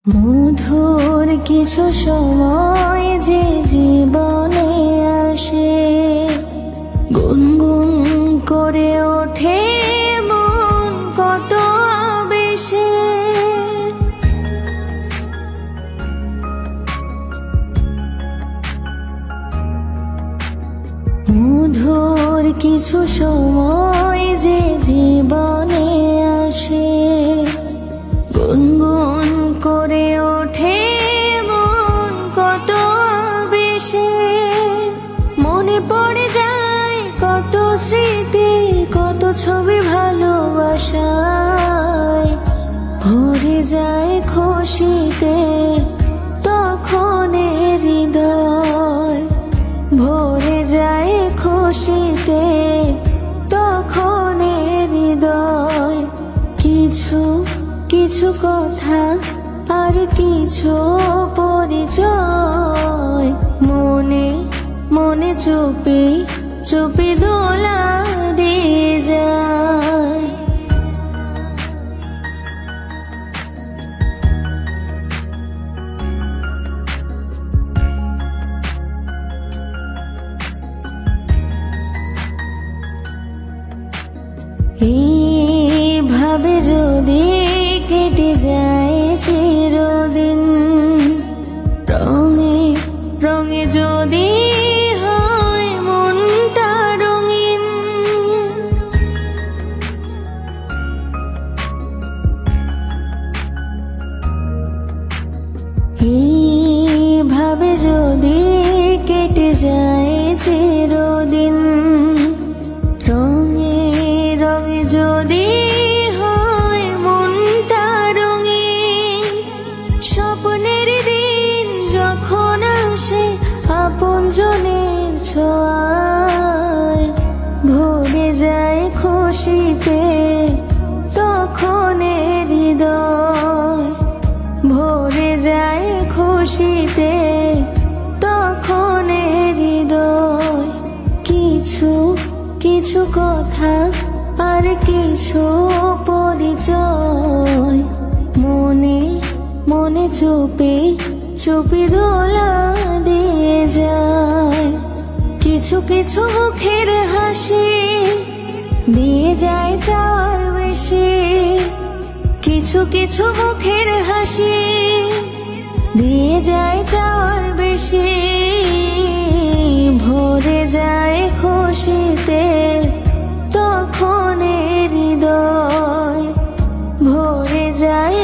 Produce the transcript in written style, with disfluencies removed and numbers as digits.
মধুর কিছু সময় যে জীবনে আসে, গুনগুন করে ওঠে মন কত আবেশে। মধুর কিছু সময় যে জীবনে আসে, গুনগুন করে ওঠে মন কত আবেশে। মনে পড়ে যায় কত স্মৃতি, কত ছবি ভালোবাসায়। ভরে যায় খুশিতে তখন হৃদয়, ভরে যায় খুশিতে তখন হৃদয়। কিছু কিছু কথা আর কিছু পরিচয়, মনে মনে চুপি চুপি দোলা দিয়ে যায়। এইভাবে যদি কেটে যায় চিরদিন, রঙে রঙে যদি হয় মনটা রঙিন। এইভাবে যদি কেটে যায় চিরদিন, রঙে রঙে যদি হয় মনটা রঙিন। স্বপ্নের দিন যখন আসে আপনজনের ছোঁয়ায়, ভরে যায় খুশিতে তখন হৃদয়, ভরে যায় খুশিতে তখন হৃদয়। কিছু কিছু কথা আর কিছু পরিচয়, মনে মনে চুপি চুপি দোলা দিয়ে যায়। কিছু কিছু মুখের হাসি দিয়ে যায় চার বেশি, কিছু কিছু মুখের হাসি দিয়ে যায় চার বেশি। ভরে যায় খুশিতে তখন হৃদয়, ভরে যায়